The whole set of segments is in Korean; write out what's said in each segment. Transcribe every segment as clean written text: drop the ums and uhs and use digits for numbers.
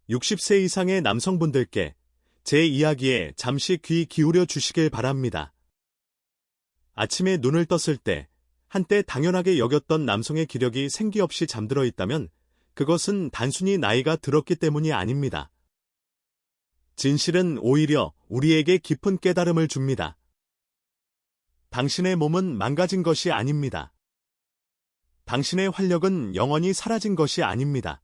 60세 이상의 남성분들께 제 이야기에 잠시 귀 기울여 주시길 바랍니다. 아침에 눈을 떴을 때 한때 당연하게 여겼던 남성의 기력이 생기 없이 잠들어 있다면 그것은 단순히 나이가 들었기 때문이 아닙니다. 진실은 오히려 우리에게 깊은 깨달음을 줍니다. 당신의 몸은 망가진 것이 아닙니다. 당신의 활력은 영원히 사라진 것이 아닙니다.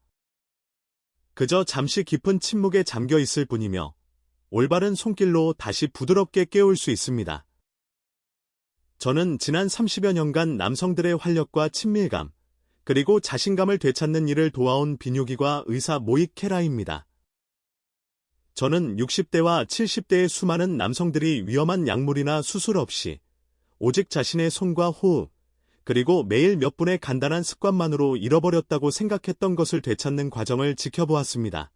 그저 잠시 깊은 침묵에 잠겨 있을 뿐이며 올바른 손길로 다시 부드럽게 깨울 수 있습니다. 저는 지난 30여 년간 남성들의 활력과 친밀감, 그리고 자신감을 되찾는 일을 도와온 비뇨기과 의사 모익 케라입니다. 저는 60대와 70대의 수많은 남성들이 위험한 약물이나 수술 없이 오직 자신의 손과 호흡, 그리고 매일 몇 분의 간단한 습관만으로 잃어버렸다고 생각했던 것을 되찾는 과정을 지켜보았습니다.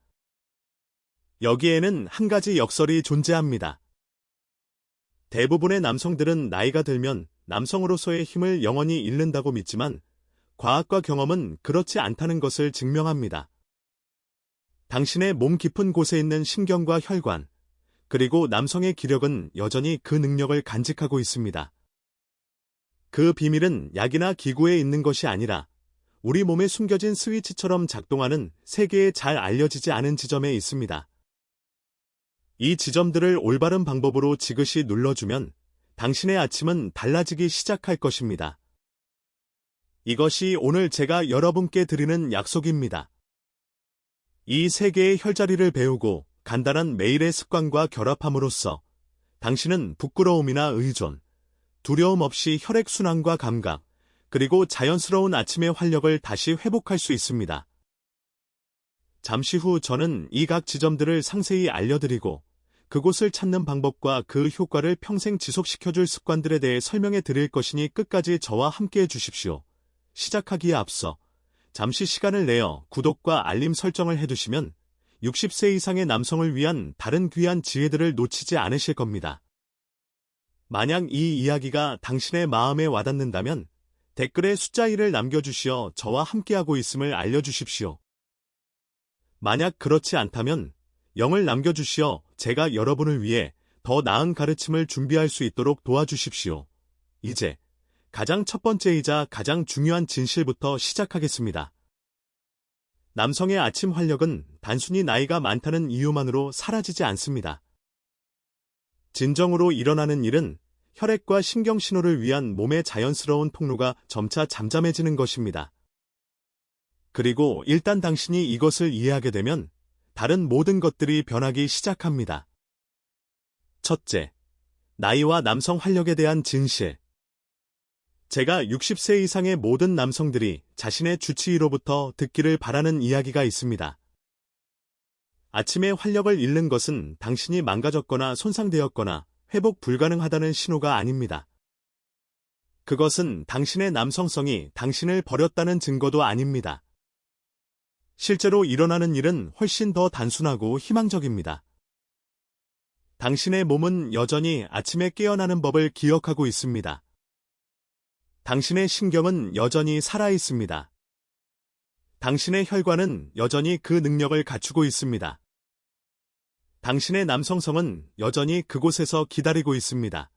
여기에는 한 가지 역설이 존재합니다. 대부분의 남성들은 나이가 들면 남성으로서의 힘을 영원히 잃는다고 믿지만 과학과 경험은 그렇지 않다는 것을 증명합니다. 당신의 몸 깊은 곳에 있는 신경과 혈관, 그리고 남성의 기력은 여전히 그 능력을 간직하고 있습니다. 그 비밀은 약이나 기구에 있는 것이 아니라 우리 몸에 숨겨진 스위치처럼 작동하는 세계에 잘 알려지지 않은 지점에 있습니다. 이 지점들을 올바른 방법으로 지그시 눌러주면 당신의 아침은 달라지기 시작할 것입니다. 이것이 오늘 제가 여러분께 드리는 약속입니다. 이 세 개의 혈자리를 배우고 간단한 매일의 습관과 결합함으로써 당신은 부끄러움이나 의존, 두려움 없이 혈액순환과 감각, 그리고 자연스러운 아침의 활력을 다시 회복할 수 있습니다. 잠시 후 저는 이 각 지점들을 상세히 알려드리고 그곳을 찾는 방법과 그 효과를 평생 지속시켜줄 습관들에 대해 설명해 드릴 것이니 끝까지 저와 함께해 주십시오. 시작하기에 앞서 잠시 시간을 내어 구독과 알림 설정을 해두시면 60세 이상의 남성을 위한 다른 귀한 지혜들을 놓치지 않으실 겁니다. 만약 이 이야기가 당신의 마음에 와닿는다면 댓글에 숫자 1을 남겨주시어 저와 함께하고 있음을 알려주십시오. 만약 그렇지 않다면 0을 남겨주시어 제가 여러분을 위해 더 나은 가르침을 준비할 수 있도록 도와주십시오. 이제 가장 첫 번째이자 가장 중요한 진실부터 시작하겠습니다. 남성의 아침 활력은 단순히 나이가 많다는 이유만으로 사라지지 않습니다. 진정으로 일어나는 일은 혈액과 신경 신호를 위한 몸의 자연스러운 통로가 점차 잠잠해지는 것입니다. 그리고 일단 당신이 이것을 이해하게 되면 다른 모든 것들이 변하기 시작합니다. 첫째, 나이와 남성 활력에 대한 진실. 제가 60세 이상의 모든 남성들이 자신의 주치의로부터 듣기를 바라는 이야기가 있습니다. 아침에 활력을 잃는 것은 당신이 망가졌거나 손상되었거나 회복 불가능하다는 신호가 아닙니다. 그것은 당신의 남성성이 당신을 버렸다는 증거도 아닙니다. 실제로 일어나는 일은 훨씬 더 단순하고 희망적입니다. 당신의 몸은 여전히 아침에 깨어나는 법을 기억하고 있습니다. 당신의 신경은 여전히 살아있습니다. 당신의 혈관은 여전히 그 능력을 갖추고 있습니다. 당신의 남성성은 여전히 그곳에서 기다리고 있습니다.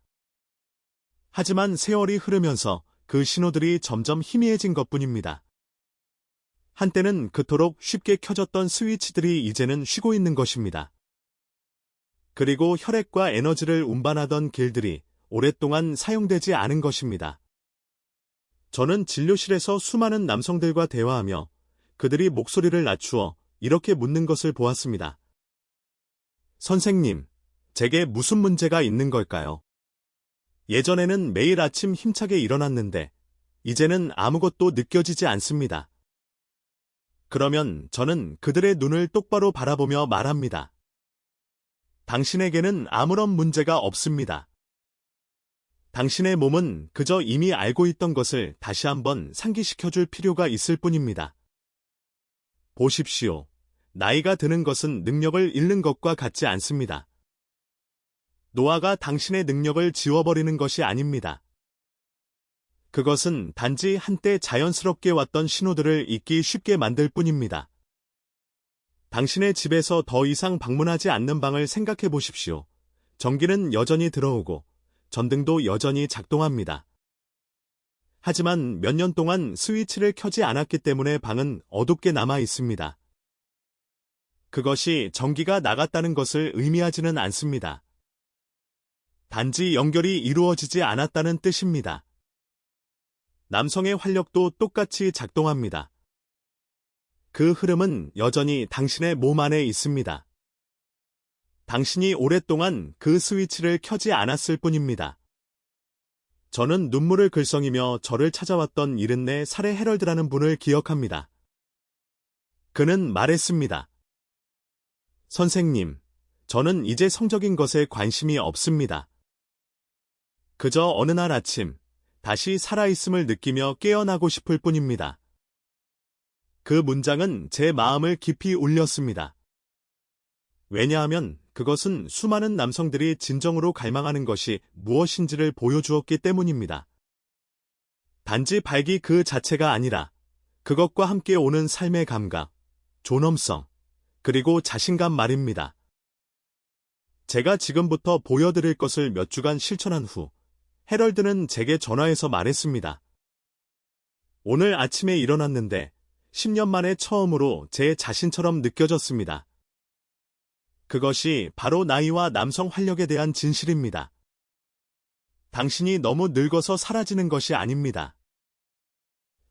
하지만 세월이 흐르면서 그 신호들이 점점 희미해진 것뿐입니다. 한때는 그토록 쉽게 켜졌던 스위치들이 이제는 쉬고 있는 것입니다. 그리고 혈액과 에너지를 운반하던 길들이 오랫동안 사용되지 않은 것입니다. 저는 진료실에서 수많은 남성들과 대화하며 그들이 목소리를 낮추어 이렇게 묻는 것을 보았습니다. 선생님, 제게 무슨 문제가 있는 걸까요? 예전에는 매일 아침 힘차게 일어났는데 이제는 아무것도 느껴지지 않습니다. 그러면 저는 그들의 눈을 똑바로 바라보며 말합니다. 당신에게는 아무런 문제가 없습니다. 당신의 몸은 그저 이미 알고 있던 것을 다시 한번 상기시켜줄 필요가 있을 뿐입니다. 보십시오. 나이가 드는 것은 능력을 잃는 것과 같지 않습니다. 노화가 당신의 능력을 지워버리는 것이 아닙니다. 그것은 단지 한때 자연스럽게 왔던 신호들을 잊기 쉽게 만들 뿐입니다. 당신의 집에서 더 이상 방문하지 않는 방을 생각해 보십시오. 전기는 여전히 들어오고 전등도 여전히 작동합니다. 하지만 몇 년 동안 스위치를 켜지 않았기 때문에 방은 어둡게 남아 있습니다. 그것이 전기가 나갔다는 것을 의미하지는 않습니다. 단지 연결이 이루어지지 않았다는 뜻입니다. 남성의 활력도 똑같이 작동합니다. 그 흐름은 여전히 당신의 몸 안에 있습니다. 당신이 오랫동안 그 스위치를 켜지 않았을 뿐입니다. 저는 눈물을 글썽이며 저를 찾아왔던 74살의 해럴드라는 분을 기억합니다. 그는 말했습니다. 선생님, 저는 이제 성적인 것에 관심이 없습니다. 그저 어느 날 아침, 다시 살아있음을 느끼며 깨어나고 싶을 뿐입니다. 그 문장은 제 마음을 깊이 울렸습니다. 왜냐하면 그것은 수많은 남성들이 진정으로 갈망하는 것이 무엇인지를 보여주었기 때문입니다. 단지 발기 그 자체가 아니라 그것과 함께 오는 삶의 감각, 존엄성, 그리고 자신감 말입니다. 제가 지금부터 보여드릴 것을 몇 주간 실천한 후 해럴드는 제게 전화해서 말했습니다. 오늘 아침에 일어났는데 10년 만에 처음으로 제 자신처럼 느껴졌습니다. 그것이 바로 나이와 남성 활력에 대한 진실입니다. 당신이 너무 늙어서 사라지는 것이 아닙니다.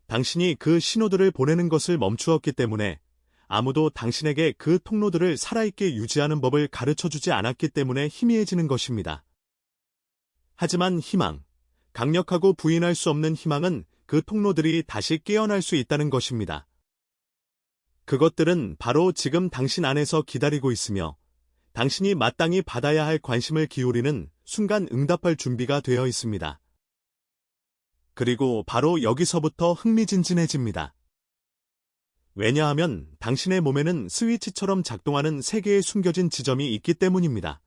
당신이 그 신호들을 보내는 것을 멈추었기 때문에 아무도 당신에게 그 통로들을 살아있게 유지하는 법을 가르쳐주지 않았기 때문에 희미해지는 것입니다. 하지만 희망, 강력하고 부인할 수 없는 희망은 그 통로들이 다시 깨어날 수 있다는 것입니다. 그것들은 바로 지금 당신 안에서 기다리고 있으며 당신이 마땅히 받아야 할 관심을 기울이는 순간 응답할 준비가 되어 있습니다. 그리고 바로 여기서부터 흥미진진해집니다. 왜냐하면 당신의 몸에는 스위치처럼 작동하는 3개의 숨겨진 지점이 있기 때문입니다.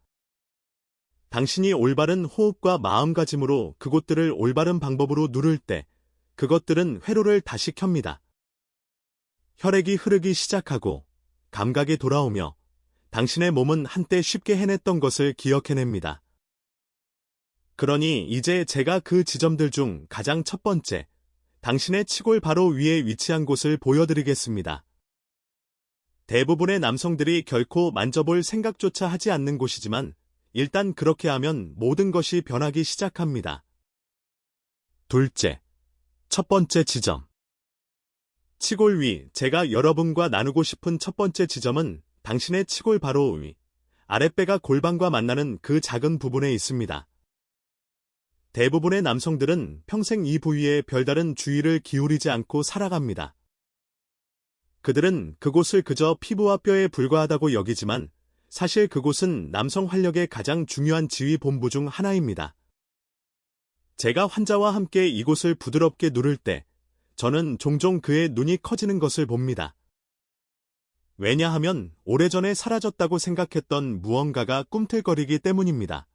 당신이 올바른 호흡과 마음가짐으로 그곳들을 올바른 방법으로 누를 때 그것들은 회로를 다시 켭니다. 혈액이 흐르기 시작하고 감각이 돌아오며 당신의 몸은 한때 쉽게 해냈던 것을 기억해냅니다. 그러니 이제 제가 그 지점들 중 가장 첫 번째, 당신의 치골 바로 위에 위치한 곳을 보여드리겠습니다. 대부분의 남성들이 결코 만져볼 생각조차 하지 않는 곳이지만 일단 그렇게 하면 모든 것이 변하기 시작합니다. 둘째, 첫 번째 지점. 치골 위, 제가 여러분과 나누고 싶은 첫 번째 지점은 당신의 치골 바로 위, 아랫배가 골반과 만나는 그 작은 부분에 있습니다. 대부분의 남성들은 평생 이 부위에 별다른 주의를 기울이지 않고 살아갑니다. 그들은 그곳을 그저 피부와 뼈에 불과하다고 여기지만 사실 그곳은 남성 활력의 가장 중요한 지휘 본부 중 하나입니다. 제가 환자와 함께 이곳을 부드럽게 누를 때 저는 종종 그의 눈이 커지는 것을 봅니다. 왜냐하면 오래전에 사라졌다고 생각했던 무언가가 꿈틀거리기 때문입니다.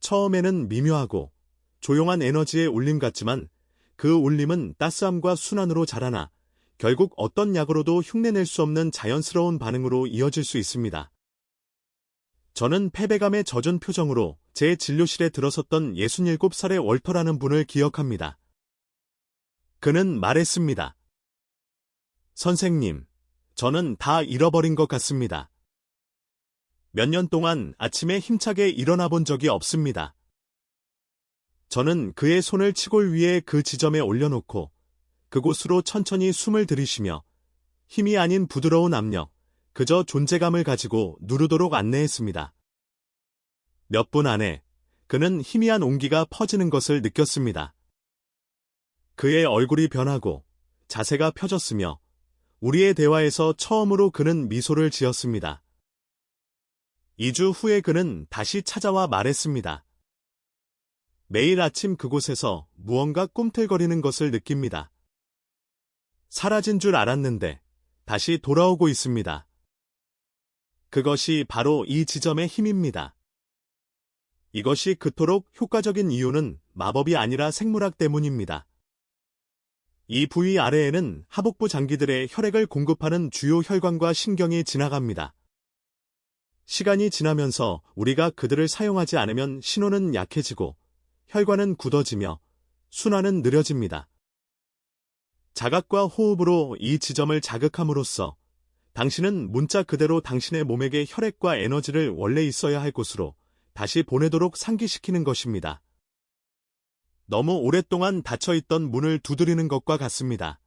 처음에는 미묘하고 조용한 에너지의 울림 같지만 그 울림은 따스함과 순환으로 자라나 결국 어떤 약으로도 흉내낼 수 없는 자연스러운 반응으로 이어질 수 있습니다. 저는 패배감에 젖은 표정으로 제 진료실에 들어섰던 67살의 월터라는 분을 기억합니다. 그는 말했습니다. 선생님, 저는 다 잃어버린 것 같습니다. 몇 년 동안 아침에 힘차게 일어나 본 적이 없습니다. 저는 그의 손을 치골 위에 그 지점에 올려놓고 그곳으로 천천히 숨을 들이쉬며 힘이 아닌 부드러운 압력, 그저 존재감을 가지고 누르도록 안내했습니다. 몇 분 안에 그는 희미한 온기가 퍼지는 것을 느꼈습니다. 그의 얼굴이 변하고 자세가 펴졌으며 우리의 대화에서 처음으로 그는 미소를 지었습니다. 2주 후에 그는 다시 찾아와 말했습니다. 매일 아침 그곳에서 무언가 꿈틀거리는 것을 느낍니다. 사라진 줄 알았는데 다시 돌아오고 있습니다. 그것이 바로 이 지점의 힘입니다. 이것이 그토록 효과적인 이유는 마법이 아니라 생물학 때문입니다. 이 부위 아래에는 하복부 장기들의 혈액을 공급하는 주요 혈관과 신경이 지나갑니다. 시간이 지나면서 우리가 그들을 사용하지 않으면 신호는 약해지고 혈관은 굳어지며 순환은 느려집니다. 자각과 호흡으로 이 지점을 자극함으로써 당신은 문자 그대로 당신의 몸에게 혈액과 에너지를 원래 있어야 할 곳으로 다시 보내도록 상기시키는 것입니다. 너무 오랫동안 닫혀있던 문을 두드리는 것과 같습니다.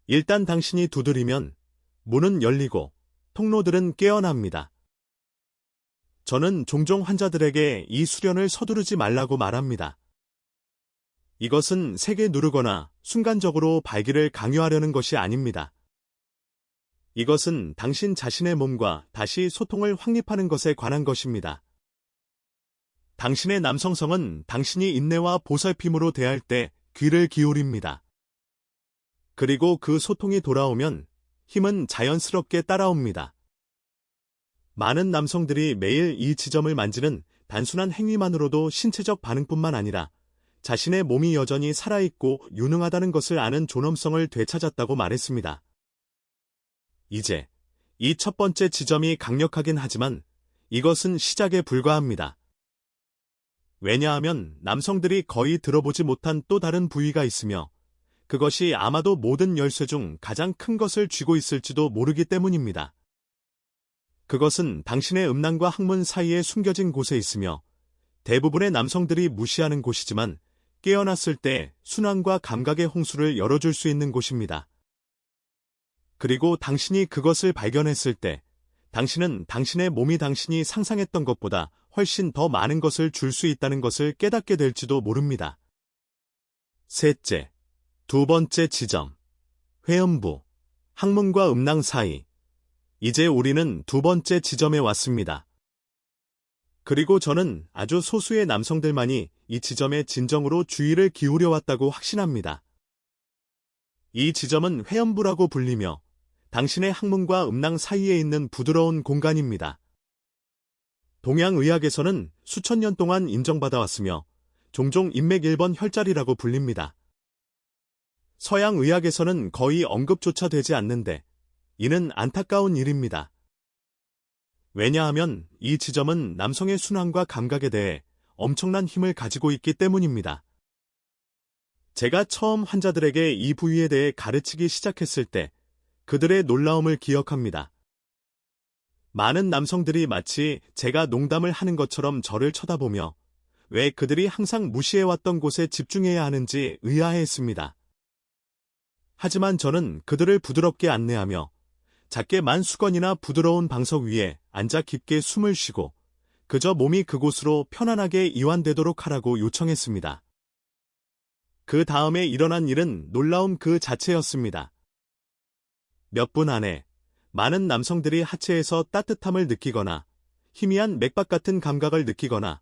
일단 당신이 두드리면 문은 열리고 통로들은 깨어납니다. 저는 종종 환자들에게 이 수련을 서두르지 말라고 말합니다. 이것은 세게 누르거나 순간적으로 발기를 강요하려는 것이 아닙니다. 이것은 당신 자신의 몸과 다시 소통을 확립하는 것에 관한 것입니다. 당신의 남성성은 당신이 인내와 보살핌으로 대할 때 귀를 기울입니다. 그리고 그 소통이 돌아오면 힘은 자연스럽게 따라옵니다. 많은 남성들이 매일 이 지점을 만지는 단순한 행위만으로도 신체적 반응뿐만 아니라 자신의 몸이 여전히 살아있고 유능하다는 것을 아는 존엄성을 되찾았다고 말했습니다. 이제 이 첫 번째 지점이 강력하긴 하지만 이것은 시작에 불과합니다. 왜냐하면 남성들이 거의 들어보지 못한 또 다른 부위가 있으며 그것이 아마도 모든 열쇠 중 가장 큰 것을 쥐고 있을지도 모르기 때문입니다. 그것은 당신의 음낭과 항문 사이에 숨겨진 곳에 있으며 대부분의 남성들이 무시하는 곳이지만 깨어났을 때 순환과 감각의 홍수를 열어줄 수 있는 곳입니다. 그리고 당신이 그것을 발견했을 때 당신은 당신의 몸이 당신이 상상했던 것보다 훨씬 더 많은 것을 줄 수 있다는 것을 깨닫게 될지도 모릅니다. 셋째, 두 번째 지점. 회음부, 항문과 음낭 사이. 이제 우리는 두 번째 지점에 왔습니다. 그리고 저는 아주 소수의 남성들만이 이 지점에 진정으로 주의를 기울여 왔다고 확신합니다. 이 지점은 회음부라고 불리며 당신의 항문과 음낭 사이에 있는 부드러운 공간입니다. 동양의학에서는 수천 년 동안 인정받아왔으며 종종 인맥 1번 혈자리라고 불립니다. 서양의학에서는 거의 언급조차 되지 않는데 이는 안타까운 일입니다. 왜냐하면 이 지점은 남성의 순환과 감각에 대해 엄청난 힘을 가지고 있기 때문입니다. 제가 처음 환자들에게 이 부위에 대해 가르치기 시작했을 때 그들의 놀라움을 기억합니다. 많은 남성들이 마치 제가 농담을 하는 것처럼 저를 쳐다보며 왜 그들이 항상 무시해왔던 곳에 집중해야 하는지 의아해했습니다. 하지만 저는 그들을 부드럽게 안내하며 작게 만 수건이나 부드러운 방석 위에 앉아 깊게 숨을 쉬고 그저 몸이 그곳으로 편안하게 이완되도록 하라고 요청했습니다. 그 다음에 일어난 일은 놀라움 그 자체였습니다. 몇 분 안에 많은 남성들이 하체에서 따뜻함을 느끼거나 희미한 맥박 같은 감각을 느끼거나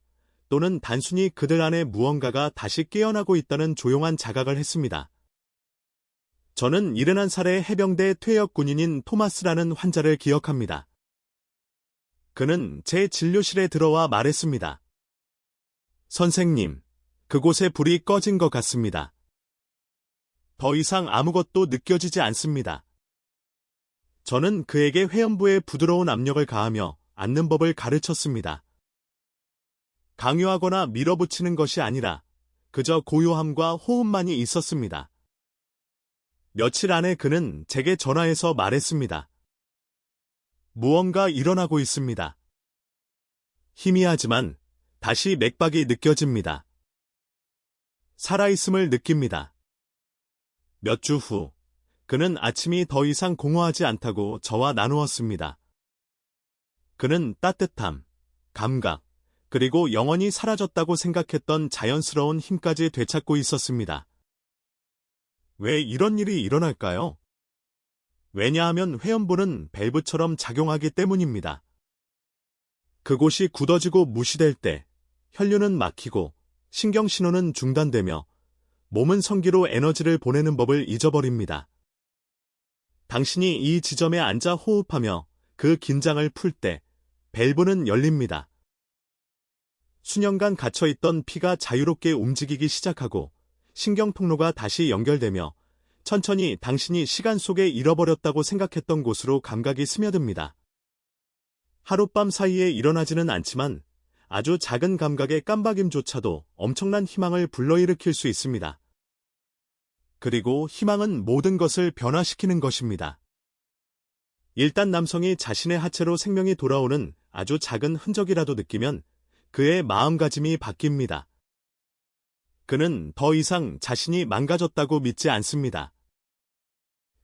또는 단순히 그들 안에 무언가가 다시 깨어나고 있다는 조용한 자각을 했습니다. 저는 71살의 해병대 퇴역 군인인 토마스라는 환자를 기억합니다. 그는 제 진료실에 들어와 말했습니다. 선생님, 그곳에 불이 꺼진 것 같습니다. 더 이상 아무것도 느껴지지 않습니다. 저는 그에게 회음부에 부드러운 압력을 가하며 앉는 법을 가르쳤습니다. 강요하거나 밀어붙이는 것이 아니라 그저 고요함과 호흡만이 있었습니다. 며칠 안에 그는 제게 전화해서 말했습니다. 무언가 일어나고 있습니다. 희미하지만 다시 맥박이 느껴집니다. 살아있음을 느낍니다. 몇 주 후, 그는 아침이 더 이상 공허하지 않다고 저와 나누었습니다. 그는 따뜻함, 감각, 그리고 영원히 사라졌다고 생각했던 자연스러운 힘까지 되찾고 있었습니다. 왜 이런 일이 일어날까요? 왜냐하면 회음부는 밸브처럼 작용하기 때문입니다. 그곳이 굳어지고 무시될 때 혈류는 막히고 신경신호는 중단되며 몸은 성기로 에너지를 보내는 법을 잊어버립니다. 당신이 이 지점에 앉아 호흡하며 그 긴장을 풀 때 밸브는 열립니다. 수년간 갇혀있던 피가 자유롭게 움직이기 시작하고 신경 통로가 다시 연결되며 천천히 당신이 시간 속에 잃어버렸다고 생각했던 곳으로 감각이 스며듭니다. 하룻밤 사이에 일어나지는 않지만 아주 작은 감각의 깜박임조차도 엄청난 희망을 불러일으킬 수 있습니다. 그리고 희망은 모든 것을 변화시키는 것입니다. 일단 남성이 자신의 하체로 생명이 돌아오는 아주 작은 흔적이라도 느끼면 그의 마음가짐이 바뀝니다. 그는 더 이상 자신이 망가졌다고 믿지 않습니다.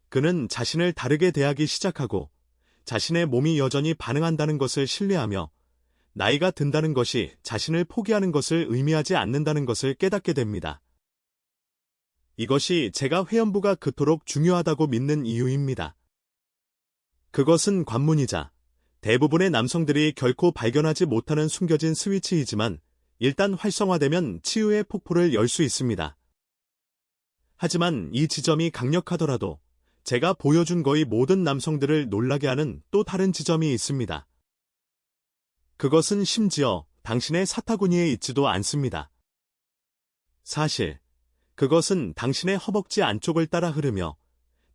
그는 자신을 다르게 대하기 시작하고 자신의 몸이 여전히 반응한다는 것을 신뢰하며 나이가 든다는 것이 자신을 포기하는 것을 의미하지 않는다는 것을 깨닫게 됩니다. 이것이 제가 회원부가 그토록 중요하다고 믿는 이유입니다. 그것은 관문이자 대부분의 남성들이 결코 발견하지 못하는 숨겨진 스위치이지만 일단 활성화되면 치유의 폭포를 열 수 있습니다. 하지만 이 지점이 강력하더라도 제가 보여준 거의 모든 남성들을 놀라게 하는 또 다른 지점이 있습니다. 그것은 심지어 당신의 사타구니에 있지도 않습니다. 사실 그것은 당신의 허벅지 안쪽을 따라 흐르며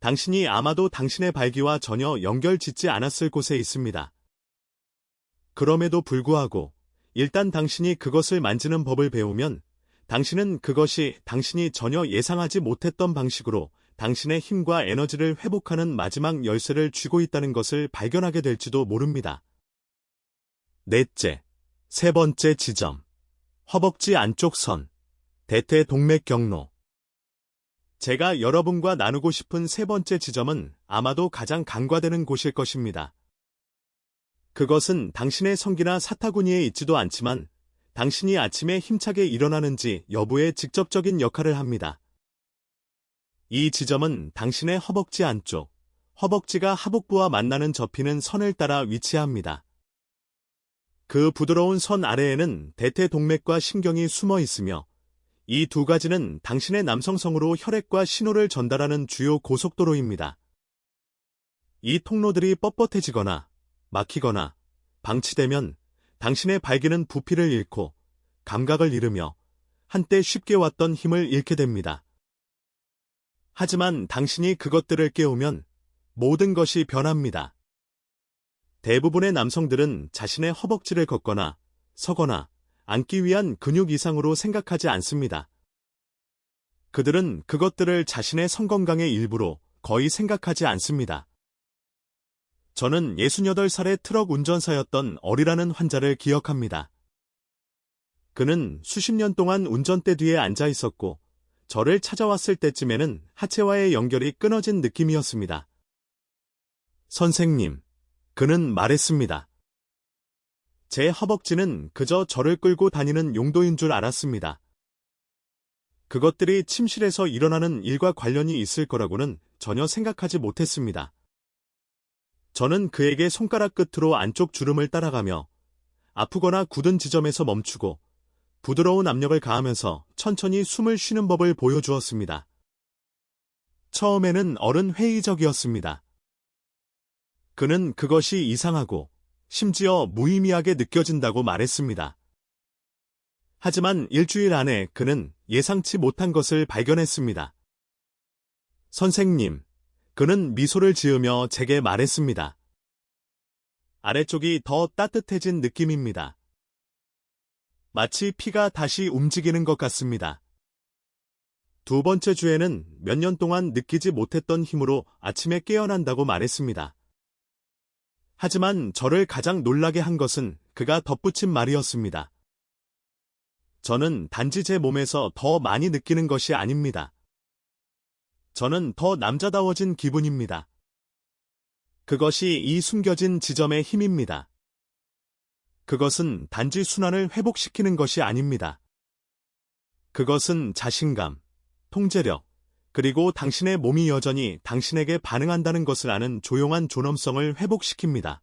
당신이 아마도 당신의 발기와 전혀 연결짓지 않았을 곳에 있습니다. 그럼에도 불구하고 일단 당신이 그것을 만지는 법을 배우면 당신은 그것이 당신이 전혀 예상하지 못했던 방식으로 당신의 힘과 에너지를 회복하는 마지막 열쇠를 쥐고 있다는 것을 발견하게 될지도 모릅니다. 넷째, 세 번째 지점. 허벅지 안쪽 선. 대퇴동맥 경로. 제가 여러분과 나누고 싶은 세 번째 지점은 아마도 가장 간과되는 곳일 것입니다. 그것은 당신의 성기나 사타구니에 있지도 않지만 당신이 아침에 힘차게 일어나는지 여부에 직접적인 역할을 합니다. 이 지점은 당신의 허벅지 안쪽, 허벅지가 하복부와 만나는 접히는 선을 따라 위치합니다. 그 부드러운 선 아래에는 대퇴동맥과 신경이 숨어 있으며 이 두 가지는 당신의 남성성으로 혈액과 신호를 전달하는 주요 고속도로입니다. 이 통로들이 뻣뻣해지거나 막히거나 방치되면 당신의 발기는 부피를 잃고 감각을 잃으며 한때 쉽게 왔던 힘을 잃게 됩니다. 하지만 당신이 그것들을 깨우면 모든 것이 변합니다. 대부분의 남성들은 자신의 허벅지를 걷거나 서거나 앉기 위한 근육 이상으로 생각하지 않습니다. 그들은 그것들을 자신의 성건강의 일부로 거의 생각하지 않습니다. 저는 68살의 트럭 운전사였던 어리라는 환자를 기억합니다. 그는 수십 년 동안 운전대 뒤에 앉아 있었고 저를 찾아왔을 때쯤에는 하체와의 연결이 끊어진 느낌이었습니다. 선생님, 그는 말했습니다. 제 허벅지는 그저 저를 끌고 다니는 용도인 줄 알았습니다. 그것들이 침실에서 일어나는 일과 관련이 있을 거라고는 전혀 생각하지 못했습니다. 저는 그에게 손가락 끝으로 안쪽 주름을 따라가며 아프거나 굳은 지점에서 멈추고 부드러운 압력을 가하면서 천천히 숨을 쉬는 법을 보여주었습니다. 처음에는 어른 회의적이었습니다. 그는 그것이 이상하고 심지어 무의미하게 느껴진다고 말했습니다. 하지만 일주일 안에 그는 예상치 못한 것을 발견했습니다. 선생님, 그는 미소를 지으며 제게 말했습니다. 아래쪽이 더 따뜻해진 느낌입니다. 마치 피가 다시 움직이는 것 같습니다. 두 번째 주에는 몇 년 동안 느끼지 못했던 힘으로 아침에 깨어난다고 말했습니다. 하지만 저를 가장 놀라게 한 것은 그가 덧붙인 말이었습니다. 저는 단지 제 몸에서 더 많이 느끼는 것이 아닙니다. 저는 더 남자다워진 기분입니다. 그것이 이 숨겨진 지점의 힘입니다. 그것은 단지 순환을 회복시키는 것이 아닙니다. 그것은 자신감, 통제력, 그리고 당신의 몸이 여전히 당신에게 반응한다는 것을 아는 조용한 존엄성을 회복시킵니다.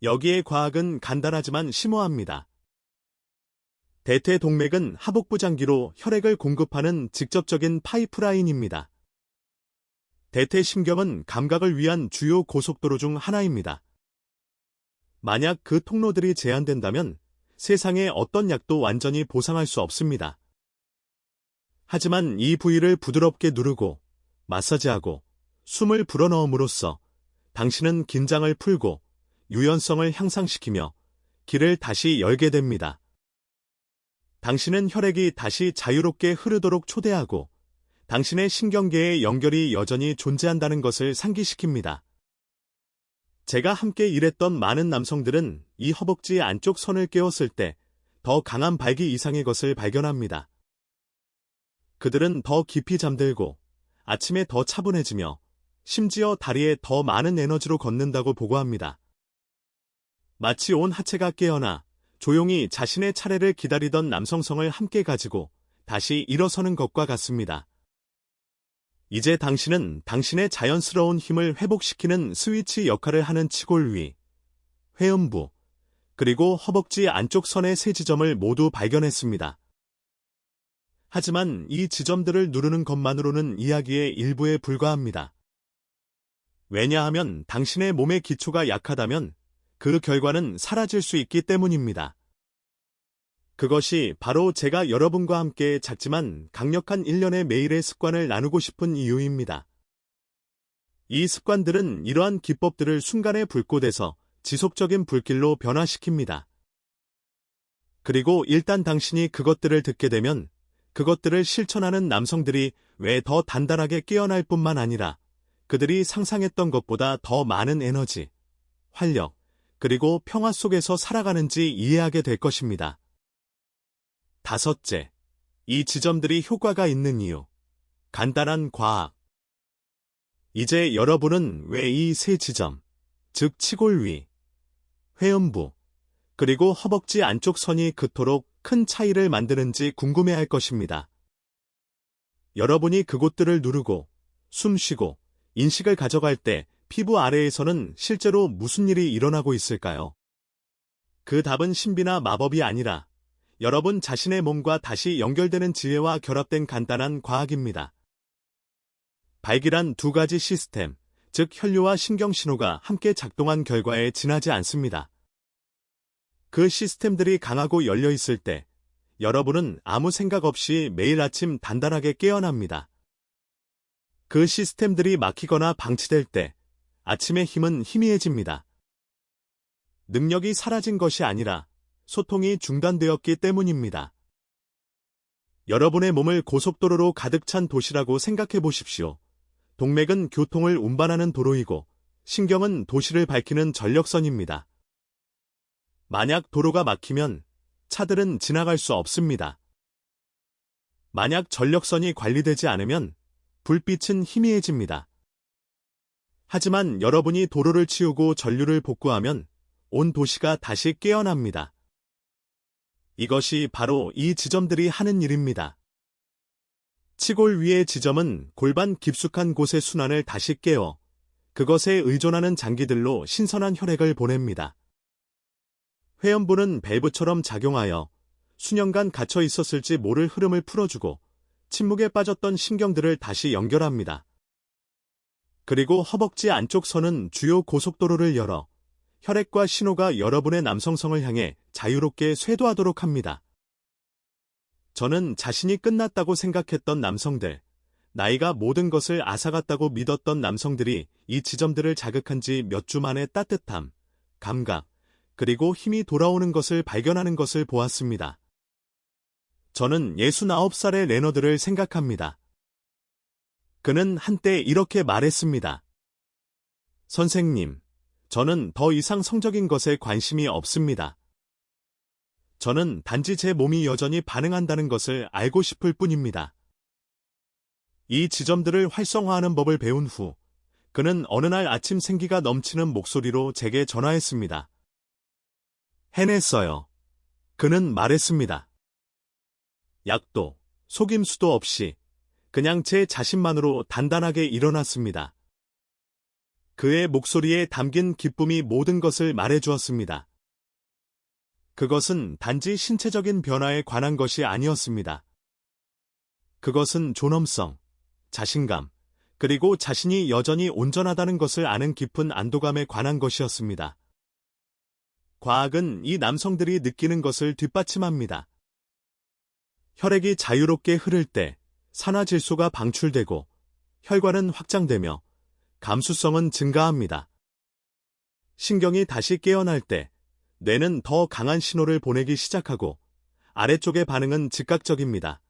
여기에 과학은 간단하지만 심오합니다. 대퇴동맥은 하복부 장기로 혈액을 공급하는 직접적인 파이프라인입니다. 대퇴신경은 감각을 위한 주요 고속도로 중 하나입니다. 만약 그 통로들이 제한된다면 세상의 어떤 약도 완전히 보상할 수 없습니다. 하지만 이 부위를 부드럽게 누르고 마사지하고 숨을 불어넣음으로써 당신은 긴장을 풀고 유연성을 향상시키며 길을 다시 열게 됩니다. 당신은 혈액이 다시 자유롭게 흐르도록 초대하고 당신의 신경계의 연결이 여전히 존재한다는 것을 상기시킵니다. 제가 함께 일했던 많은 남성들은 이 허벅지 안쪽 선을 깨웠을 때 더 강한 발기 이상의 것을 발견합니다. 그들은 더 깊이 잠들고 아침에 더 차분해지며 심지어 다리에 더 많은 에너지로 걷는다고 보고합니다. 마치 온 하체가 깨어나 조용히 자신의 차례를 기다리던 남성성을 함께 가지고 다시 일어서는 것과 같습니다. 이제 당신은 당신의 자연스러운 힘을 회복시키는 스위치 역할을 하는 치골위, 회음부, 그리고 허벅지 안쪽 선의 세 지점을 모두 발견했습니다. 하지만 이 지점들을 누르는 것만으로는 이야기의 일부에 불과합니다. 왜냐하면 당신의 몸의 기초가 약하다면 그 결과는 사라질 수 있기 때문입니다. 그것이 바로 제가 여러분과 함께 작지만 강력한 일련의 매일의 습관을 나누고 싶은 이유입니다. 이 습관들은 이러한 기법들을 순간의 불꽃에서 지속적인 불길로 변화시킵니다. 그리고 일단 당신이 그것들을 듣게 되면 그것들을 실천하는 남성들이 왜 더 단단하게 깨어날 뿐만 아니라 그들이 상상했던 것보다 더 많은 에너지, 활력, 그리고 평화 속에서 살아가는지 이해하게 될 것입니다. 다섯째, 이 지점들이 효과가 있는 이유. 간단한 과학. 이제 여러분은 왜 이 세 지점, 즉 치골위, 회음부, 그리고 허벅지 안쪽 선이 그토록 큰 차이를 만드는지 궁금해할 것입니다. 여러분이 그곳들을 누르고, 숨 쉬고, 인식을 가져갈 때 피부 아래에서는 실제로 무슨 일이 일어나고 있을까요? 그 답은 신비나 마법이 아니라 여러분 자신의 몸과 다시 연결되는 지혜와 결합된 간단한 과학입니다. 발기란 두 가지 시스템, 즉 혈류와 신경신호가 함께 작동한 결과에 지나지 않습니다. 그 시스템들이 강하고 열려 있을 때 여러분은 아무 생각 없이 매일 아침 단단하게 깨어납니다. 그 시스템들이 막히거나 방치될 때 아침의 힘은 희미해집니다. 능력이 사라진 것이 아니라 소통이 중단되었기 때문입니다. 여러분의 몸을 고속도로로 가득 찬 도시라고 생각해 보십시오. 동맥은 교통을 운반하는 도로이고 신경은 도시를 밝히는 전력선입니다. 만약 도로가 막히면 차들은 지나갈 수 없습니다. 만약 전력선이 관리되지 않으면 불빛은 희미해집니다. 하지만 여러분이 도로를 치우고 전류를 복구하면 온 도시가 다시 깨어납니다. 이것이 바로 이 지점들이 하는 일입니다. 치골 위의 지점은 골반 깊숙한 곳의 순환을 다시 깨워 그것에 의존하는 장기들로 신선한 혈액을 보냅니다. 회음부는 밸브처럼 작용하여 수년간 갇혀 있었을지 모를 흐름을 풀어주고 침묵에 빠졌던 신경들을 다시 연결합니다. 그리고 허벅지 안쪽 선은 주요 고속도로를 열어 혈액과 신호가 여러분의 남성성을 향해 자유롭게 쇄도하도록 합니다. 저는 자신이 끝났다고 생각했던 남성들, 나이가 모든 것을 앗아갔다고 믿었던 남성들이 이 지점들을 자극한 지 몇 주 만에 따뜻함, 감각, 그리고 힘이 돌아오는 것을 발견하는 것을 보았습니다. 저는 69살의 레너드를 생각합니다. 그는 한때 이렇게 말했습니다. 선생님, 저는 더 이상 성적인 것에 관심이 없습니다. 저는 단지 제 몸이 여전히 반응한다는 것을 알고 싶을 뿐입니다. 이 지점들을 활성화하는 법을 배운 후, 그는 어느 날 아침 생기가 넘치는 목소리로 제게 전화했습니다. 해냈어요. 그는 말했습니다. 약도, 속임수도 없이 그냥 제 자신만으로 단단하게 일어났습니다. 그의 목소리에 담긴 기쁨이 모든 것을 말해주었습니다. 그것은 단지 신체적인 변화에 관한 것이 아니었습니다. 그것은 존엄성, 자신감, 그리고 자신이 여전히 온전하다는 것을 아는 깊은 안도감에 관한 것이었습니다. 과학은 이 남성들이 느끼는 것을 뒷받침합니다. 혈액이 자유롭게 흐를 때 산화질소가 방출되고 혈관은 확장되며 감수성은 증가합니다. 신경이 다시 깨어날 때 뇌는 더 강한 신호를 보내기 시작하고 아래쪽의 반응은 즉각적입니다.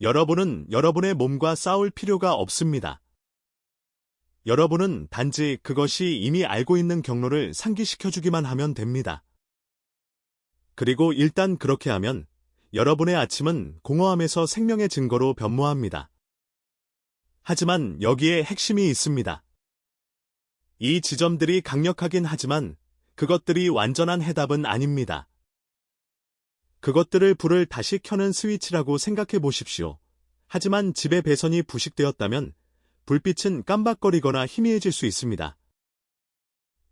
여러분은 여러분의 몸과 싸울 필요가 없습니다. 여러분은 단지 그것이 이미 알고 있는 경로를 상기시켜주기만 하면 됩니다. 그리고 일단 그렇게 하면 여러분의 아침은 공허함에서 생명의 증거로 변모합니다. 하지만 여기에 핵심이 있습니다. 이 지점들이 강력하긴 하지만 그것들이 완전한 해답은 아닙니다. 그것들을 불을 다시 켜는 스위치라고 생각해 보십시오. 하지만 집의 배선이 부식되었다면 불빛은 깜박거리거나 희미해질 수 있습니다.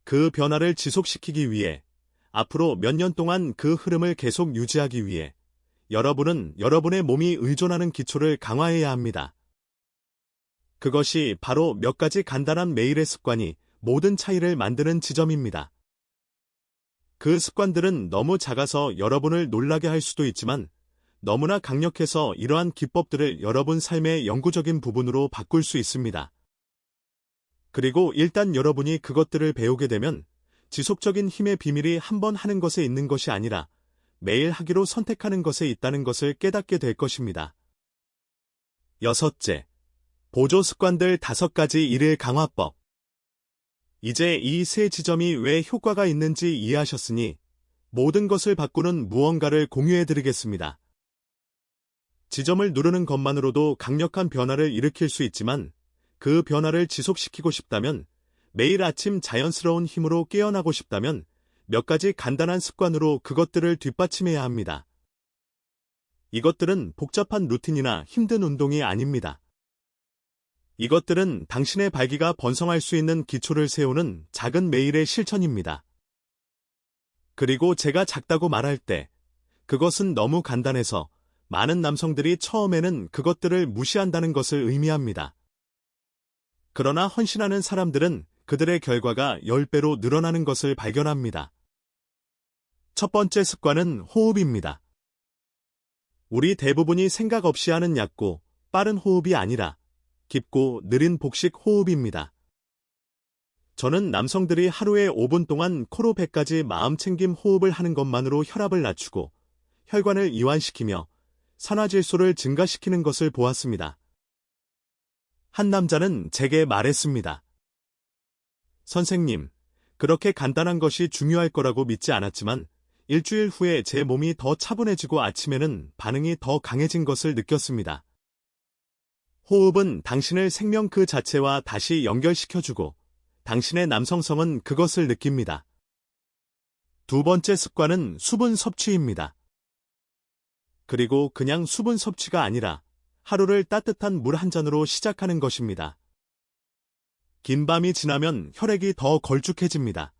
그 변화를 지속시키기 위해 앞으로 몇 년 동안 그 흐름을 계속 유지하기 위해 여러분은 여러분의 몸이 의존하는 기초를 강화해야 합니다. 그것이 바로 몇 가지 간단한 매일의 습관이 모든 차이를 만드는 지점입니다. 그 습관들은 너무 작아서 여러분을 놀라게 할 수도 있지만 너무나 강력해서 이러한 기법들을 여러분 삶의 영구적인 부분으로 바꿀 수 있습니다. 그리고 일단 여러분이 그것들을 배우게 되면 지속적인 힘의 비밀이 한 번 하는 것에 있는 것이 아니라 매일 하기로 선택하는 것에 있다는 것을 깨닫게 될 것입니다. 여섯째, 보조 습관들 5가지 일일 강화법. 이제 이 세 지점이 왜 효과가 있는지 이해하셨으니 모든 것을 바꾸는 무언가를 공유해드리겠습니다. 지점을 누르는 것만으로도 강력한 변화를 일으킬 수 있지만 그 변화를 지속시키고 싶다면 매일 아침 자연스러운 힘으로 깨어나고 싶다면 몇 가지 간단한 습관으로 그것들을 뒷받침해야 합니다. 이것들은 복잡한 루틴이나 힘든 운동이 아닙니다. 이것들은 당신의 발기가 번성할 수 있는 기초를 세우는 작은 매일의 실천입니다. 그리고 제가 작다고 말할 때 그것은 너무 간단해서 많은 남성들이 처음에는 그것들을 무시한다는 것을 의미합니다. 그러나 헌신하는 사람들은 그들의 결과가 10배로 늘어나는 것을 발견합니다. 첫 번째 습관은 호흡입니다. 우리 대부분이 생각 없이 하는 얕고 빠른 호흡이 아니라 깊고 느린 복식 호흡입니다. 저는 남성들이 하루에 5분 동안 코로 배까지 마음챙김 호흡을 하는 것만으로 혈압을 낮추고 혈관을 이완시키며 산화질소를 증가시키는 것을 보았습니다. 한 남자는 제게 말했습니다. 선생님, 그렇게 간단한 것이 중요할 거라고 믿지 않았지만 일주일 후에 제 몸이 더 차분해지고 아침에는 반응이 더 강해진 것을 느꼈습니다. 호흡은 당신을 생명 그 자체와 다시 연결시켜주고 당신의 남성성은 그것을 느낍니다. 두 번째 습관은 수분 섭취입니다. 그리고 그냥 수분 섭취가 아니라 하루를 따뜻한 물 한 잔으로 시작하는 것입니다. 긴 밤이 지나면 혈액이 더 걸쭉해집니다.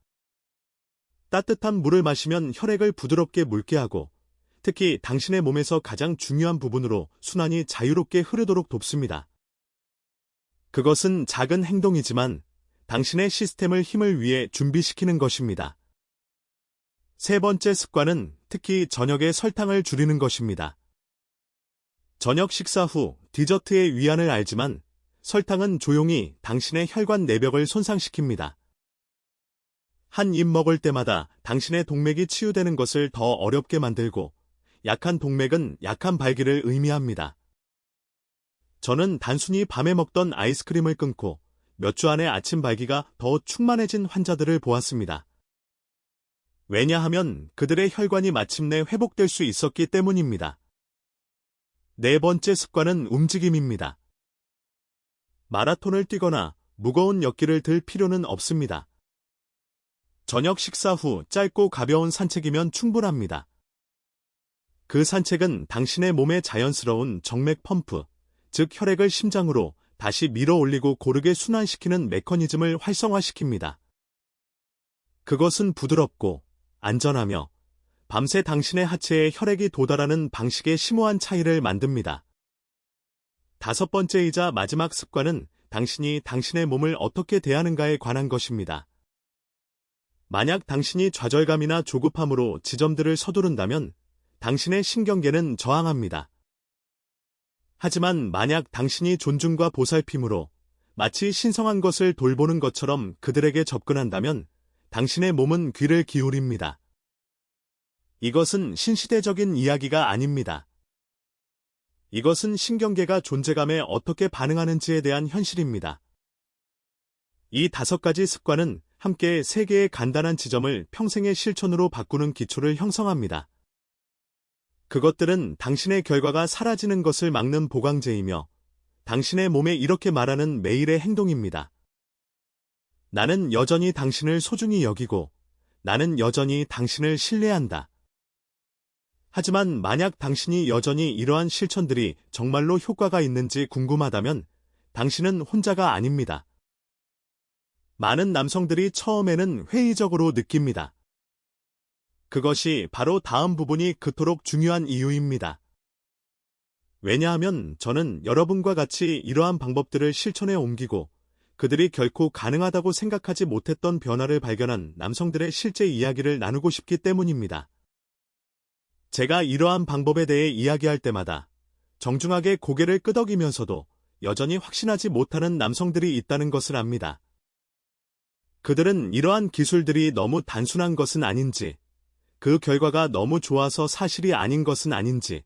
따뜻한 물을 마시면 혈액을 부드럽게 묽게 하고 특히 당신의 몸에서 가장 중요한 부분으로 순환이 자유롭게 흐르도록 돕습니다. 그것은 작은 행동이지만 당신의 시스템을 힘을 위해 준비시키는 것입니다. 세 번째 습관은 특히 저녁에 설탕을 줄이는 것입니다. 저녁 식사 후 디저트의 위안을 알지만 설탕은 조용히 당신의 혈관 내벽을 손상시킵니다. 한 입 먹을 때마다 당신의 동맥이 치유되는 것을 더 어렵게 만들고 약한 동맥은 약한 발기를 의미합니다. 저는 단순히 밤에 먹던 아이스크림을 끊고 몇 주 안에 아침 발기가 더 충만해진 환자들을 보았습니다. 왜냐하면 그들의 혈관이 마침내 회복될 수 있었기 때문입니다. 네 번째 습관은 움직임입니다. 마라톤을 뛰거나 무거운 역기를 들 필요는 없습니다. 저녁 식사 후 짧고 가벼운 산책이면 충분합니다. 그 산책은 당신의 몸의 자연스러운 정맥 펌프, 즉 혈액을 심장으로 다시 밀어 올리고 고르게 순환시키는 메커니즘을 활성화시킵니다. 그것은 부드럽고 안전하며 밤새 당신의 하체에 혈액이 도달하는 방식의 심오한 차이를 만듭니다. 다섯 번째이자 마지막 습관은 당신이 당신의 몸을 어떻게 대하는가에 관한 것입니다. 만약 당신이 좌절감이나 조급함으로 지점들을 서두른다면 당신의 신경계는 저항합니다. 하지만 만약 당신이 존중과 보살핌으로 마치 신성한 것을 돌보는 것처럼 그들에게 접근한다면 당신의 몸은 귀를 기울입니다. 이것은 신시대적인 이야기가 아닙니다. 이것은 신경계가 존재감에 어떻게 반응하는지에 대한 현실입니다. 이 5가지 습관은 함께 3개의 간단한 지점을 평생의 실천으로 바꾸는 기초를 형성합니다. 그것들은 당신의 결과가 사라지는 것을 막는 보강제이며 당신의 몸에 이렇게 말하는 매일의 행동입니다. 나는 여전히 당신을 소중히 여기고 나는 여전히 당신을 신뢰한다. 하지만 만약 당신이 여전히 이러한 실천들이 정말로 효과가 있는지 궁금하다면 당신은 혼자가 아닙니다. 많은 남성들이 처음에는 회의적으로 느낍니다. 그것이 바로 다음 부분이 그토록 중요한 이유입니다. 왜냐하면 저는 여러분과 같이 이러한 방법들을 실천에 옮기고 그들이 결코 가능하다고 생각하지 못했던 변화를 발견한 남성들의 실제 이야기를 나누고 싶기 때문입니다. 제가 이러한 방법에 대해 이야기할 때마다 정중하게 고개를 끄덕이면서도 여전히 확신하지 못하는 남성들이 있다는 것을 압니다. 그들은 이러한 기술들이 너무 단순한 것은 아닌지, 그 결과가 너무 좋아서 사실이 아닌 것은 아닌지,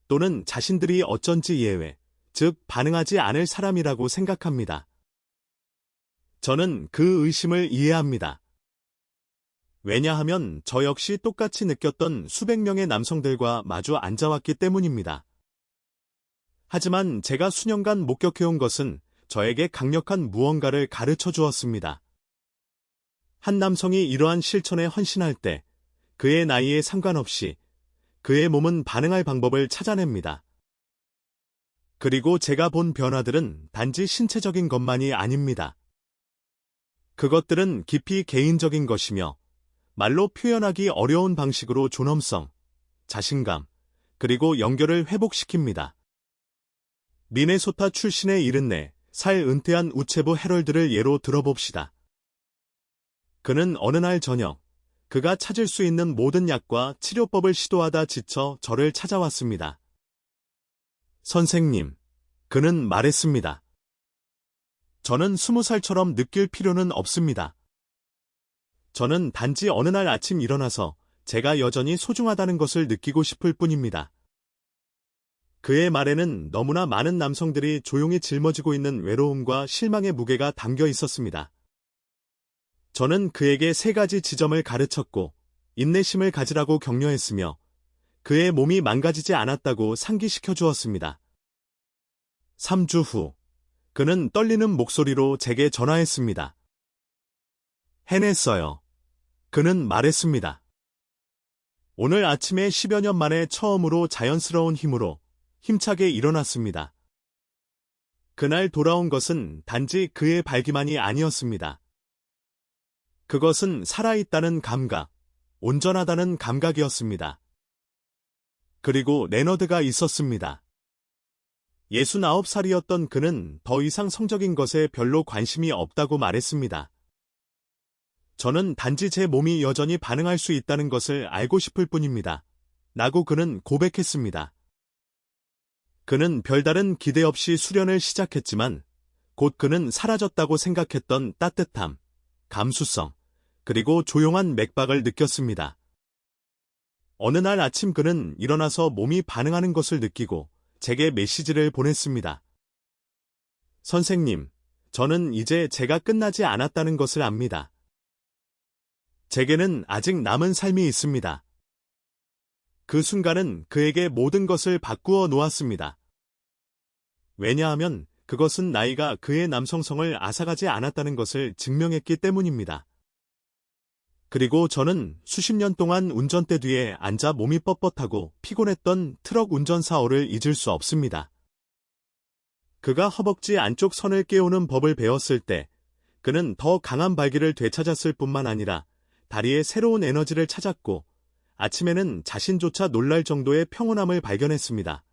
또는 자신들이 어쩐지 예외, 즉 반응하지 않을 사람이라고 생각합니다. 저는 그 의심을 이해합니다. 왜냐하면 저 역시 똑같이 느꼈던 수백 명의 남성들과 마주 앉아왔기 때문입니다. 하지만 제가 수년간 목격해온 것은 저에게 강력한 무언가를 가르쳐 주었습니다. 한 남성이 이러한 실천에 헌신할 때 그의 나이에 상관없이 그의 몸은 반응할 방법을 찾아냅니다. 그리고 제가 본 변화들은 단지 신체적인 것만이 아닙니다. 그것들은 깊이 개인적인 것이며 말로 표현하기 어려운 방식으로 존엄성, 자신감, 그리고 연결을 회복시킵니다. 미네소타 출신의 74살 은퇴한 우체부 해럴드를 예로 들어봅시다. 그는 어느 날 저녁, 그가 찾을 수 있는 모든 약과 치료법을 시도하다 지쳐 저를 찾아왔습니다. 선생님, 그는 말했습니다. 저는 20살처럼 느낄 필요는 없습니다. 저는 단지 어느 날 아침 일어나서 제가 여전히 소중하다는 것을 느끼고 싶을 뿐입니다. 그의 말에는 너무나 많은 남성들이 조용히 짊어지고 있는 외로움과 실망의 무게가 담겨 있었습니다. 저는 그에게 3가지 지점을 가르쳤고 인내심을 가지라고 격려했으며 그의 몸이 망가지지 않았다고 상기시켜 주었습니다. 3주 후, 그는 떨리는 목소리로 제게 전화했습니다. 해냈어요. 그는 말했습니다. 오늘 아침에 10여 년 만에 처음으로 자연스러운 힘으로 힘차게 일어났습니다. 그날 돌아온 것은 단지 그의 발기만이 아니었습니다. 그것은 살아있다는 감각, 온전하다는 감각이었습니다. 그리고 레너드가 있었습니다. 69살이었던 그는 더 이상 성적인 것에 별로 관심이 없다고 말했습니다. 저는 단지 제 몸이 여전히 반응할 수 있다는 것을 알고 싶을 뿐입니다. 라고 그는 고백했습니다. 그는 별다른 기대 없이 수련을 시작했지만 곧 그는 사라졌다고 생각했던 따뜻함, 감수성, 그리고 조용한 맥박을 느꼈습니다. 어느 날 아침 그는 일어나서 몸이 반응하는 것을 느끼고 제게 메시지를 보냈습니다. 선생님, 저는 이제 제가 끝나지 않았다는 것을 압니다. 제게는 아직 남은 삶이 있습니다. 그 순간은 그에게 모든 것을 바꾸어 놓았습니다. 왜냐하면 그것은 나이가 그의 남성성을 앗아가지 않았다는 것을 증명했기 때문입니다. 그리고 저는 수십 년 동안 운전대 뒤에 앉아 몸이 뻣뻣하고 피곤했던 트럭 운전사어를 잊을 수 없습니다. 그가 허벅지 안쪽 선을 깨우는 법을 배웠을 때 그는 더 강한 발기를 되찾았을 뿐만 아니라 다리에 새로운 에너지를 찾았고 아침에는 자신조차 놀랄 정도의 평온함을 발견했습니다.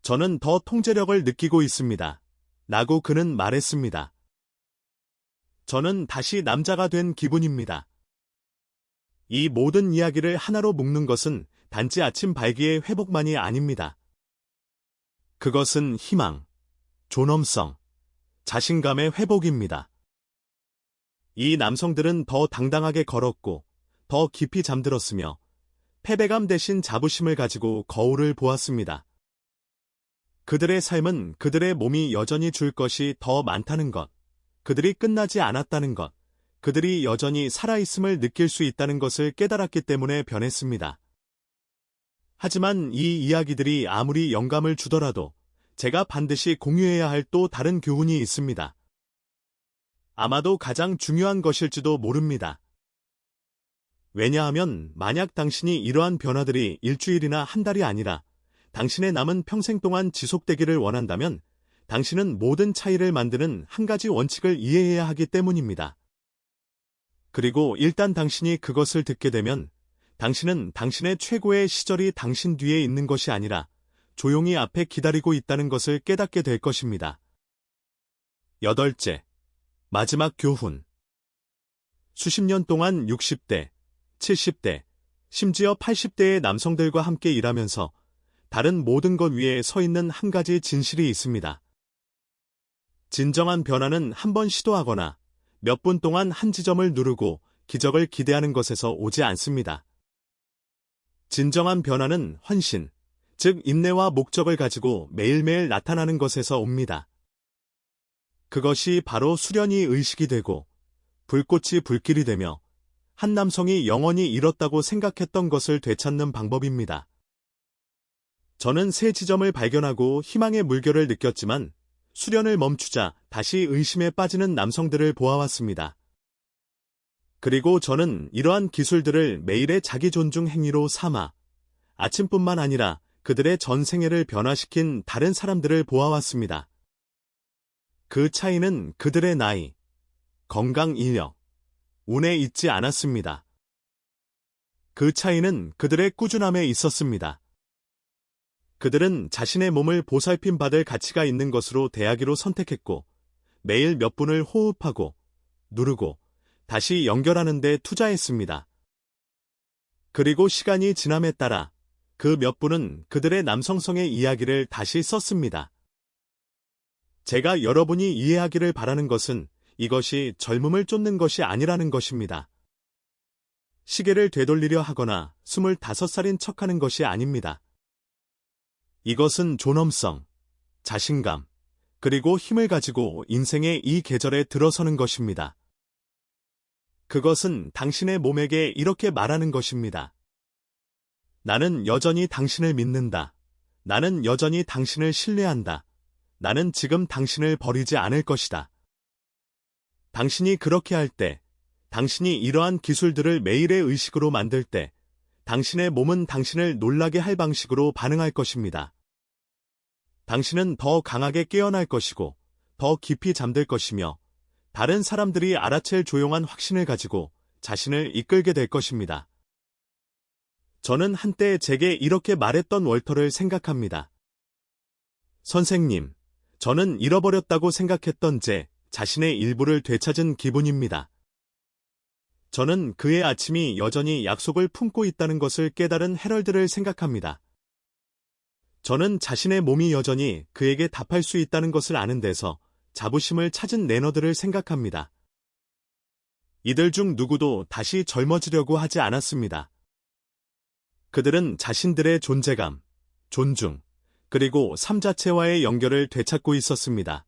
저는 더 통제력을 느끼고 있습니다. 라고 그는 말했습니다. 저는 다시 남자가 된 기분입니다. 이 모든 이야기를 하나로 묶는 것은 단지 아침 발기의 회복만이 아닙니다. 그것은 희망, 존엄성, 자신감의 회복입니다. 이 남성들은 더 당당하게 걸었고 더 깊이 잠들었으며 패배감 대신 자부심을 가지고 거울을 보았습니다. 그들의 삶은 그들의 몸이 여전히 줄 것이 더 많다는 것, 그들이 끝나지 않았다는 것, 그들이 여전히 살아있음을 느낄 수 있다는 것을 깨달았기 때문에 변했습니다. 하지만 이 이야기들이 아무리 영감을 주더라도 제가 반드시 공유해야 할 또 다른 교훈이 있습니다. 아마도 가장 중요한 것일지도 모릅니다. 왜냐하면 만약 당신이 이러한 변화들이 일주일이나 한 달이 아니라 당신의 남은 평생 동안 지속되기를 원한다면 당신은 모든 차이를 만드는 한 가지 원칙을 이해해야 하기 때문입니다. 그리고 일단 당신이 그것을 듣게 되면 당신은 당신의 최고의 시절이 당신 뒤에 있는 것이 아니라 조용히 앞에 기다리고 있다는 것을 깨닫게 될 것입니다. 8째, 마지막 교훈. 수십 년 동안 60대, 70대, 심지어 80대의 남성들과 함께 일하면서 다른 모든 것 위에 서 있는 한 가지 진실이 있습니다. 진정한 변화는 한 번 시도하거나 몇 분 동안 한 지점을 누르고 기적을 기대하는 것에서 오지 않습니다. 진정한 변화는 헌신, 즉 인내와 목적을 가지고 매일매일 나타나는 것에서 옵니다. 그것이 바로 수련이 의식이 되고 불꽃이 불길이 되며 한 남성이 영원히 잃었다고 생각했던 것을 되찾는 방법입니다. 저는 새 지점을 발견하고 희망의 물결을 느꼈지만 수련을 멈추자 다시 의심에 빠지는 남성들을 보아왔습니다. 그리고 저는 이러한 기술들을 매일의 자기 존중 행위로 삼아 아침뿐만 아니라 그들의 전 생애를 변화시킨 다른 사람들을 보아왔습니다. 그 차이는 그들의 나이, 건강 인력, 운에 있지 않았습니다. 그 차이는 그들의 꾸준함에 있었습니다. 그들은 자신의 몸을 보살핌 받을 가치가 있는 것으로 대하기로 선택했고 매일 몇 분을 호흡하고 누르고 다시 연결하는 데 투자했습니다. 그리고 시간이 지남에 따라 그 몇 분은 그들의 남성성의 이야기를 다시 썼습니다. 제가 여러분이 이해하기를 바라는 것은 이것이 젊음을 쫓는 것이 아니라는 것입니다. 시계를 되돌리려 하거나 25살인 척하는 것이 아닙니다. 이것은 존엄성, 자신감, 그리고 힘을 가지고 인생의 이 계절에 들어서는 것입니다. 그것은 당신의 몸에게 이렇게 말하는 것입니다. 나는 여전히 당신을 믿는다. 나는 여전히 당신을 신뢰한다. 나는 지금 당신을 버리지 않을 것이다. 당신이 그렇게 할 때, 당신이 이러한 기술들을 매일의 의식으로 만들 때, 당신의 몸은 당신을 놀라게 할 방식으로 반응할 것입니다. 당신은 더 강하게 깨어날 것이고, 더 깊이 잠들 것이며, 다른 사람들이 알아챌 조용한 확신을 가지고 자신을 이끌게 될 것입니다. 저는 한때 제게 이렇게 말했던 월터를 생각합니다. 선생님, 저는 잃어버렸다고 생각했던 제 자신의 일부를 되찾은 기분입니다. 저는 그의 아침이 여전히 약속을 품고 있다는 것을 깨달은 헤럴드를 생각합니다. 저는 자신의 몸이 여전히 그에게 답할 수 있다는 것을 아는 데서 자부심을 찾은 레너드를 생각합니다. 이들 중 누구도 다시 젊어지려고 하지 않았습니다. 그들은 자신들의 존재감, 존중, 그리고 삶 자체와의 연결을 되찾고 있었습니다.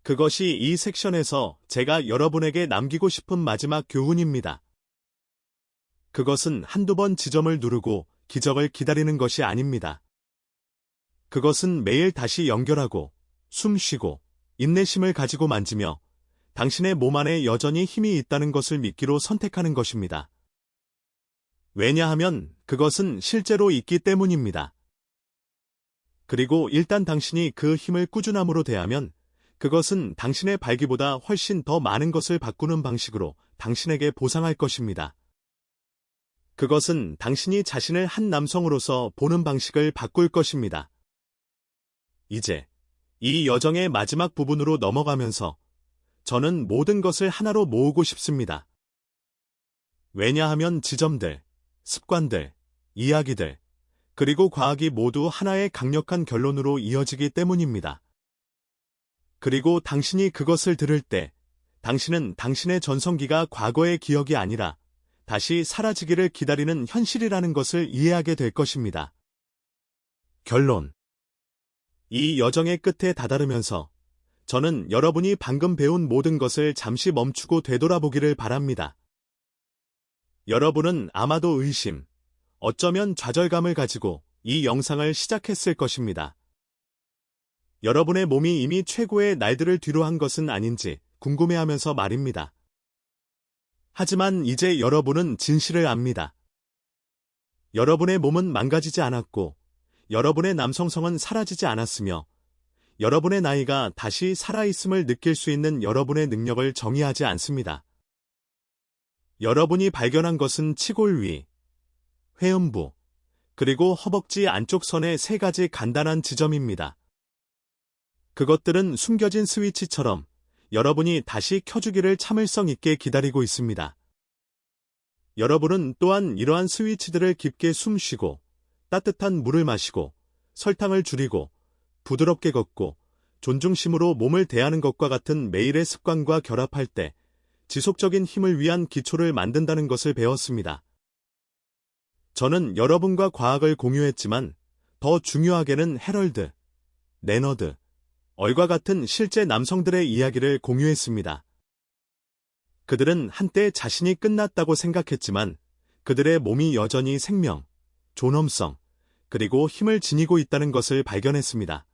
그것이 이 섹션에서 제가 여러분에게 남기고 싶은 마지막 교훈입니다. 그것은 한두 번 지점을 누르고 기적을 기다리는 것이 아닙니다. 그것은 매일 다시 연결하고 숨 쉬고 인내심을 가지고 만지며 당신의 몸 안에 여전히 힘이 있다는 것을 믿기로 선택하는 것입니다. 왜냐하면 그것은 실제로 있기 때문입니다. 그리고 일단 당신이 그 힘을 꾸준함으로 대하면 그것은 당신의 발기보다 훨씬 더 많은 것을 바꾸는 방식으로 당신에게 보상할 것입니다. 그것은 당신이 자신을 한 남성으로서 보는 방식을 바꿀 것입니다. 이제 이 여정의 마지막 부분으로 넘어가면서 저는 모든 것을 하나로 모으고 싶습니다. 왜냐하면 지점들, 습관들, 이야기들, 그리고 과학이 모두 하나의 강력한 결론으로 이어지기 때문입니다. 그리고 당신이 그것을 들을 때 당신은 당신의 전성기가 과거의 기억이 아니라 다시 사라지기를 기다리는 현실이라는 것을 이해하게 될 것입니다. 결론. 이 여정의 끝에 다다르면서 저는 여러분이 방금 배운 모든 것을 잠시 멈추고 되돌아보기를 바랍니다. 여러분은 아마도 의심, 어쩌면 좌절감을 가지고 이 영상을 시작했을 것입니다. 여러분의 몸이 이미 최고의 날들을 뒤로한 것은 아닌지 궁금해하면서 말입니다. 하지만 이제 여러분은 진실을 압니다. 여러분의 몸은 망가지지 않았고, 여러분의 남성성은 사라지지 않았으며, 여러분의 나이가 다시 살아있음을 느낄 수 있는 여러분의 능력을 정의하지 않습니다. 여러분이 발견한 것은 치골 위, 회음부, 그리고 허벅지 안쪽 선의 3가지 간단한 지점입니다. 그것들은 숨겨진 스위치처럼 여러분이 다시 켜주기를 참을성 있게 기다리고 있습니다. 여러분은 또한 이러한 스위치들을 깊게 숨쉬고, 따뜻한 물을 마시고, 설탕을 줄이고, 부드럽게 걷고, 존중심으로 몸을 대하는 것과 같은 매일의 습관과 결합할 때 지속적인 힘을 위한 기초를 만든다는 것을 배웠습니다. 저는 여러분과 과학을 공유했지만 더 중요하게는 해럴드, 레너드, 얼과 같은 실제 남성들의 이야기를 공유했습니다. 그들은 한때 자신이 끝났다고 생각했지만 그들의 몸이 여전히 생명, 존엄성, 그리고 힘을 지니고 있다는 것을 발견했습니다.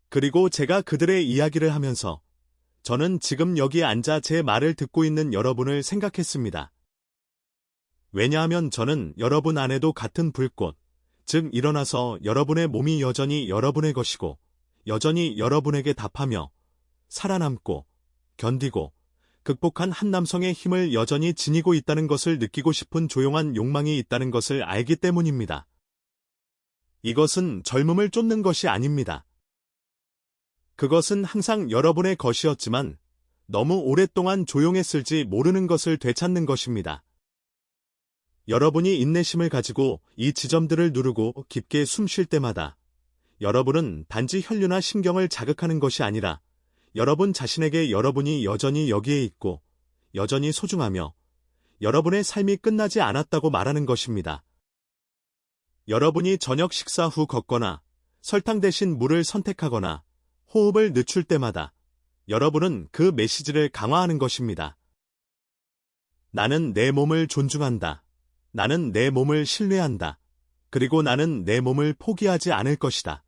그리고 제가 그들의 이야기를 하면서 저는 지금 여기 앉아 제 말을 듣고 있는 여러분을 생각했습니다. 왜냐하면 저는 여러분 안에도 같은 불꽃, 즉 일어나서 여러분의 몸이 여전히 여러분의 것이고 여전히 여러분에게 답하며 살아남고 견디고 극복한 한 남성의 힘을 여전히 지니고 있다는 것을 느끼고 싶은 조용한 욕망이 있다는 것을 알기 때문입니다. 이것은 젊음을 쫓는 것이 아닙니다. 그것은 항상 여러분의 것이었지만 너무 오랫동안 조용했을지 모르는 것을 되찾는 것입니다. 여러분이 인내심을 가지고 이 지점들을 누르고 깊게 숨 쉴 때마다 여러분은 단지 혈류나 신경을 자극하는 것이 아니라 여러분 자신에게 여러분이 여전히 여기에 있고 여전히 소중하며 여러분의 삶이 끝나지 않았다고 말하는 것입니다. 여러분이 저녁 식사 후 걷거나 설탕 대신 물을 선택하거나 호흡을 늦출 때마다 여러분은 그 메시지를 강화하는 것입니다. 나는 내 몸을 존중한다. 나는 내 몸을 신뢰한다. 그리고 나는 내 몸을 포기하지 않을 것이다.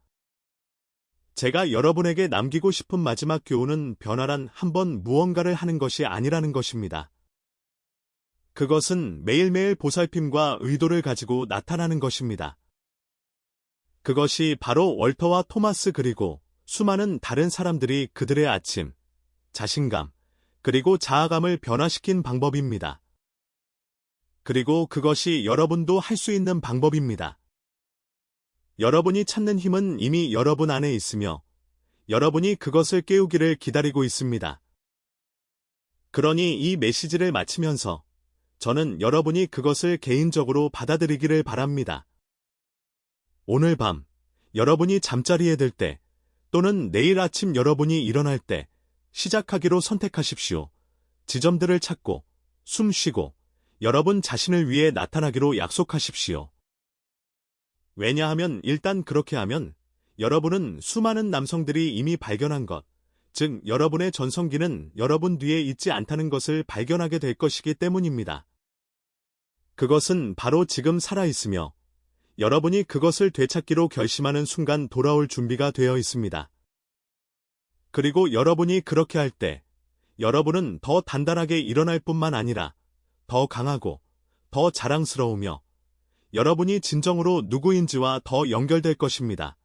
제가 여러분에게 남기고 싶은 마지막 교훈은 변화란 한번 무언가를 하는 것이 아니라는 것입니다. 그것은 매일매일 보살핌과 의도를 가지고 나타나는 것입니다. 그것이 바로 월터와 토마스 그리고 수많은 다른 사람들이 그들의 아침, 자신감, 그리고 자아감을 변화시킨 방법입니다. 그리고 그것이 여러분도 할 수 있는 방법입니다. 여러분이 찾는 힘은 이미 여러분 안에 있으며 여러분이 그것을 깨우기를 기다리고 있습니다. 그러니 이 메시지를 마치면서 저는 여러분이 그것을 개인적으로 받아들이기를 바랍니다. 오늘 밤 여러분이 잠자리에 들 때 또는 내일 아침 여러분이 일어날 때 시작하기로 선택하십시오. 지점들을 찾고 숨 쉬고 여러분 자신을 위해 나타나기로 약속하십시오. 왜냐하면 일단 그렇게 하면 여러분은 수많은 남성들이 이미 발견한 것, 즉 여러분의 전성기는 여러분 뒤에 있지 않다는 것을 발견하게 될 것이기 때문입니다. 그것은 바로 지금 살아있으며 여러분이 그것을 되찾기로 결심하는 순간 돌아올 준비가 되어 있습니다. 그리고 여러분이 그렇게 할 때 여러분은 더 단단하게 일어날 뿐만 아니라 더 강하고 더 자랑스러우며 여러분이 진정으로 누구인지와 더 연결될 것입니다.